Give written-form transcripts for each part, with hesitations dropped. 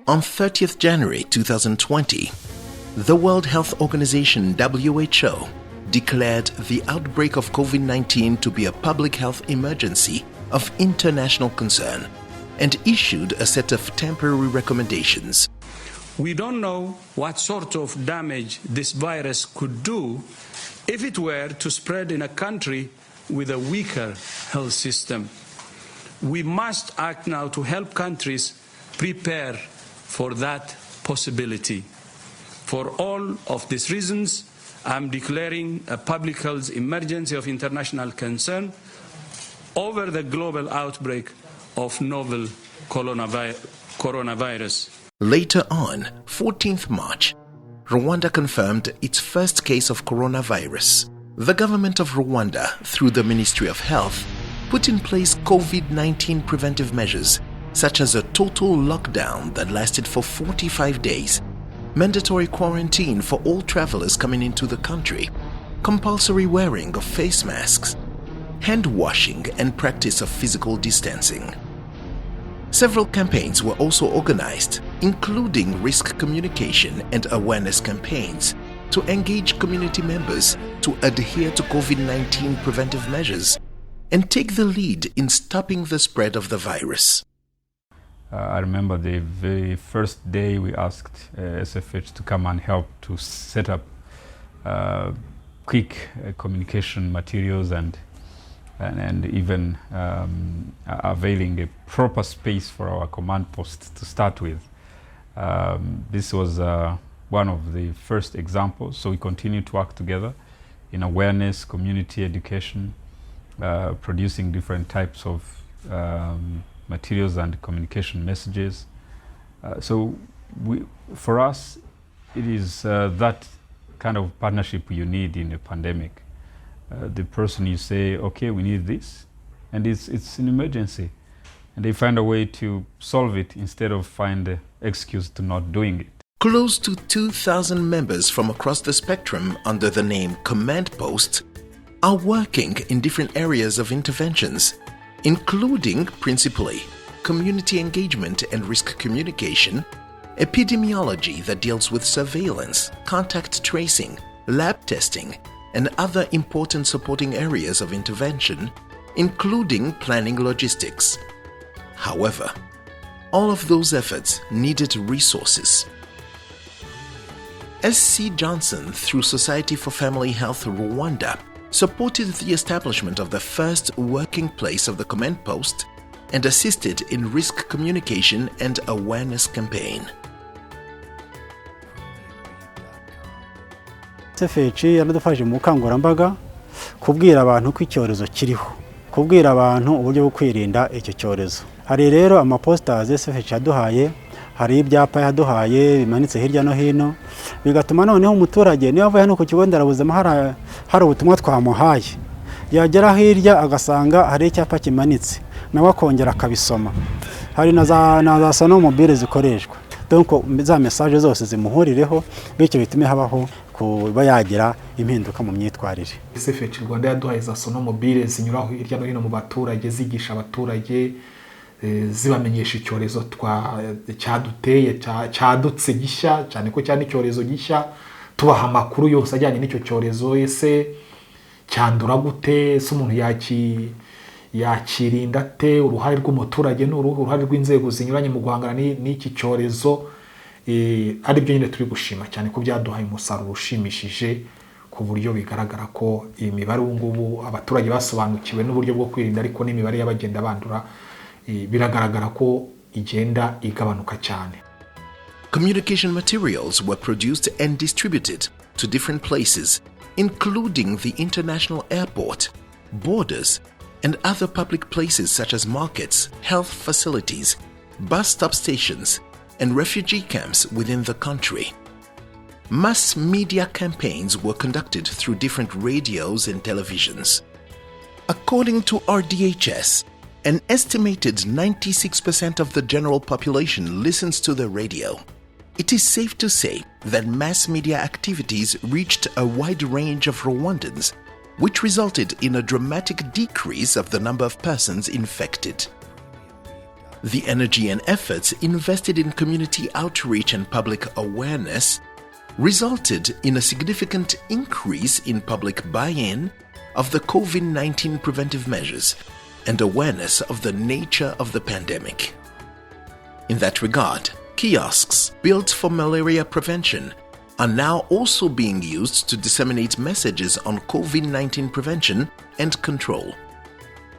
On 30th January 2020, the World Health Organization (WHO) declared the outbreak of COVID-19 to be a public health emergency of international concern and issued a set of temporary recommendations. We don't know what sort of damage this virus could do if it were to spread in a country with a weaker health system. We must act now to help countries prepare for that possibility. For all of these reasons, I'm declaring a public health emergency of international concern over the global outbreak of novel coronavirus. Later on, 14th March, Rwanda confirmed its first case of coronavirus. The government of Rwanda, through the Ministry of Health, put in place COVID-19 preventive measures such as a total lockdown that lasted for 45 days, mandatory quarantine for all travelers coming into the country, compulsory wearing of face masks, hand washing and practice of physical distancing. Several campaigns were also organized, including risk communication and awareness campaigns to engage community members to adhere to COVID-19 preventive measures and take the lead in stopping the spread of the virus. I remember the very first day we asked SFH to come and help to set up quick communication materials and even availing a proper space for our command post to start with. This was one of the first examples, so we continue to work together in awareness, community education, producing different types of materials and communication messages. For us, it is that kind of partnership you need in a pandemic. The person you say, okay, we need this, and it's an emergency, and they find a way to solve it instead of find an excuse to not doing it. Close to 2,000 members from across the spectrum under the name Command Post are working in different areas of interventions, including principally community engagement and risk communication, epidemiology that deals with surveillance, contact tracing, lab testing, and other important supporting areas of intervention, including planning logistics. However, all of those efforts needed resources. S.C. Johnson, through Society for Family Health Rwanda, supported the establishment of the first working place of the Command Post and assisted in risk communication and awareness campaign. SFH yaradufashije mu bukangurambaga kubwira abantu ko icyorezo kiriho, kubwira abantu uburyo bwo kwirinda icyo cyorezo. Hari rero amaposters SFH yaduhaye, hari ibyapa yaduhaye bimanitse hirya no hino, bigatuma noneho umuturage niba avuye hano ku kigo nderabuzima hari ubutumwa twamuhaye, yagera hirya agasanga hari icyapa kimanitse nawe akongera akabisoma. Hari na za sono mobile zikoreshwa, donc za message zose zimuhurireho, bityo bitume habaho kuba yagira impinduka mu myitwarire. SFH Rwanda yaduhaye za sono mobile zinyuraho hirya no hino mu baturage, zigisha abaturage, zibamenyesha icyorezo cyaduteye cyadutse gishya, cyane ko cyane icyorezo gishya, tubaha amakuru yose ajyanye n'icyo cyorezo, ese cyandura gute, se umuntu yakirinda te, uruhare rw'umuturage n'uruhare rw'inzego zinyuranye mu guhangana n'iki cyorezo. Ari byo nyine turi gushima cyane ko byaduhaye umusaruro ushimishije, ku buryo bigaragara ko imibare ngubu abaturage basobanukiwe n'uburyo bwo kwirinda, ariko n'imibare y'abagenda bandura biragaragara ko igenda igabanuka cyane. Communication materials were produced and distributed to different places, including the international airport, borders, and other public places such as markets, health facilities, bus stop stations, and refugee camps within the country. Mass media campaigns were conducted through different radios and televisions. According to RDHS, an estimated 96% of the general population listens to the radio. It is safe to say that mass media activities reached a wide range of Rwandans, which resulted in a dramatic decrease of the number of persons infected. The energy and efforts invested in community outreach and public awareness resulted in a significant increase in public buy-in of the COVID-19 preventive measures and awareness of the nature of the pandemic. In that regard, kiosks built for malaria prevention are now also being used to disseminate messages on COVID-19 prevention and control.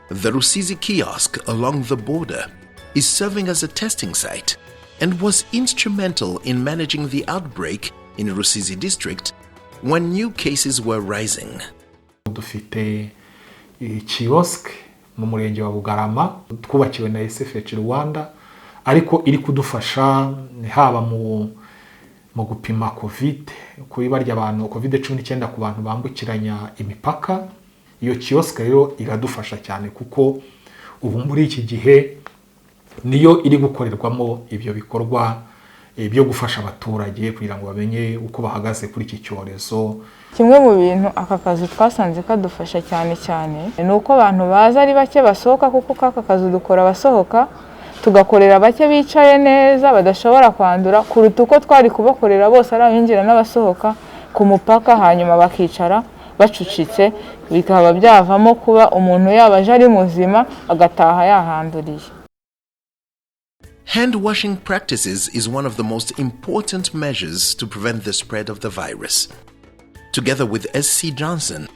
The Rusizi kiosk along the border is serving as a testing site and was instrumental in managing the outbreak in Rusizi district when new cases were rising. Dufite kiosk mu murenge wa Bugarama twubakiwe na SFH Rwanda ariko iri kudufasha haba mu gupima COVID kuri barya abantu COVID-19 ku bantu bambukiranya imipaka. Iyo kiosk rero iradufasha cyane kuko ubu muri iki gihe niyo iri gukorerwamo ibyo bikorwa byo gufasha abaturage kugira ngo bamenye uko bahagaze kuri iki cyorezo. Kimwe mu bintu aka kazi twasanze kadufasha cyane ni uko abantu baza ari bake basohoka kuko aka kazi dukora basohoka tugakorera bake bicaye neza badashobora kwandura kuruta uko twari kubakorera bose ari abinjira n'abasohoka ku mupaka hanyuma bakicara bacucitse bikaba byavamo kuba umuntu yabaje ari muzima agataha yahanduriye. Hand washing practices is one of the most important measures to prevent the spread of the virus. Together with SC Johnson,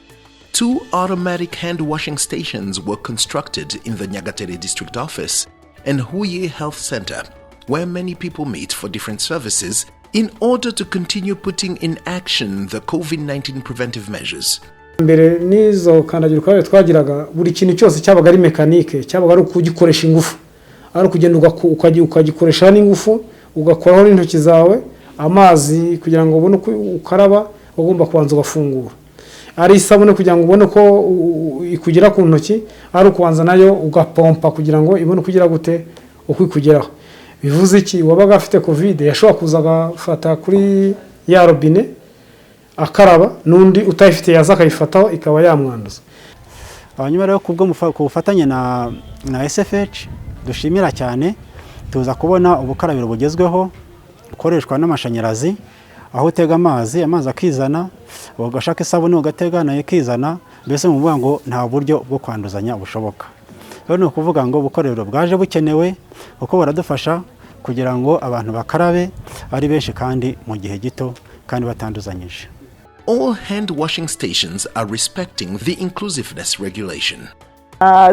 2 automatic hand washing stations were constructed in the Nyagatare district office and Huye Health Center, where many people meet for different services, in order to continue putting in action the COVID-19 preventive measures. Mbere nizo kandagira ukarabe twagiraga buri kintu cyose cyabaga ari mekanike, cyabaga ari kugikoresha ingufu, ari kugenda ukagikoresha n'ingufu, ugakoraho n'intoki zawe, amazi kugira ngo ubone uko ukaraba ugomba kubanza ugafungura. Ari isabune kugira ngo ubone ko ikugera ku ntoki, ari ukubanza nayo ugapompa kugira ngo ibone kugira gute ukwikugeraho. Bivuze iki wabaga afite COVID yashobora kuza gafata kuri ya robine akaraba nundi utayifite yaza akayifataho ikaba yamwanduza. Abanyuma rero kubwo kufatanye na SFH dushimira cyane tuza kubona ubukarabiro bugezweho ukoreshwa n'amashanyarazi aho utega amazi akizana ugashaka isabune ugatega nayo ikizana mbese mu vuga ngo nta buryo bwo kwanduzanya bushoboka. Rero no kuvuga ngo ubukorero bwaje bukenewe uko baradufasha kugira ngo abantu bakarabe ari benshi kandi mu gihe gito kandi batanduzanyije. All hand washing stations are respecting the inclusiveness regulation.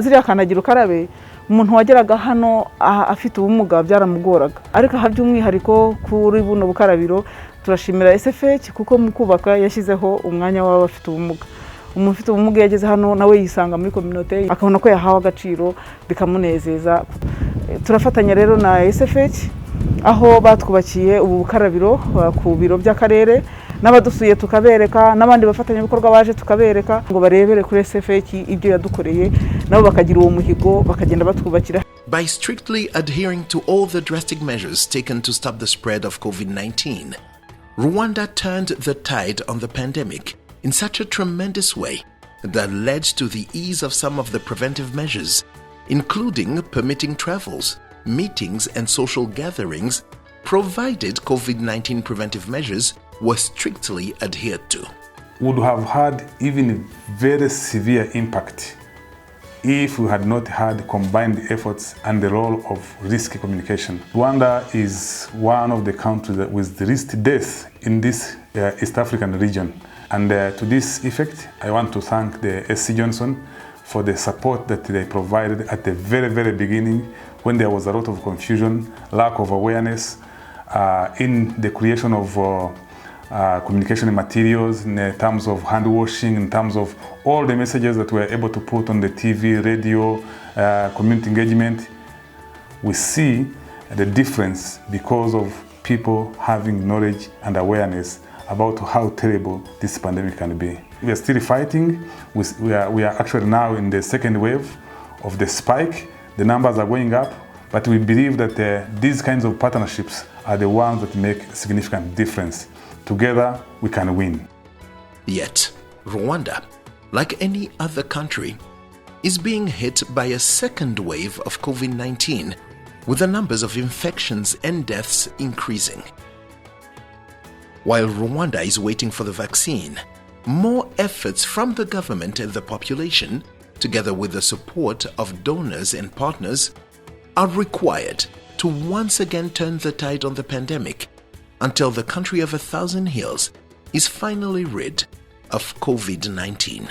Ziriya kandagira ukarabe umuntu wageraga hano afite ubumuga byaramugoraga ariko aha by'umwihariko kuri buno bukarabiro turashimira SFH kuko mu kubaka yashyizeho umwanya w'abafite ubumuga. Umuntu ufite ubumuga yageze hano nawe yisanga muri community akabona ko yahawe agaciro bikamunezeza. Turafatanya rero na SFH aho batwubakiye ubu bukarabiro ku biro by'akarere n'abadusuye tukabereka n'abandi bafatanya bikorwa baje tukabereka ngo barebere kuri SFH ibyo yadukoreye nabo bakagira uwo muhigo bakagenda batwubakira. By strictly adhering to all the drastic measures taken to stop the spread of COVID-19, Rwanda turned the tide on the pandemic in such a tremendous way that led to the ease of some of the preventive measures, including permitting travels, meetings and social gatherings, provided COVID-19 preventive measures were strictly adhered to. Would have had even very severe impact if we had not had combined efforts and the role of risky communication. Rwanda is one of the countries with the least death in this East African region. And to this effect, I want to thank the SC Johnson for the support that they provided at the very beginning when there was a lot of confusion, lack of awareness in the creation of communication materials in terms of hand washing, in terms of all the messages that we were able to put on the TV, radio, community engagement. We see the difference because of people having knowledge and awareness about how terrible this pandemic can be. We are still fighting. We are actually now in the second wave of the spike. The numbers are going up, but we believe that these kinds of partnerships are the ones that make a significant difference. Together, we can win. Yet, Rwanda, like any other country, is being hit by a second wave of COVID-19 with the numbers of infections and deaths increasing. While Rwanda is waiting for the vaccine, more efforts from the government and the population, together with the support of donors and partners, are required to once again turn the tide on the pandemic until the country of 1,000 hills is finally rid of COVID-19.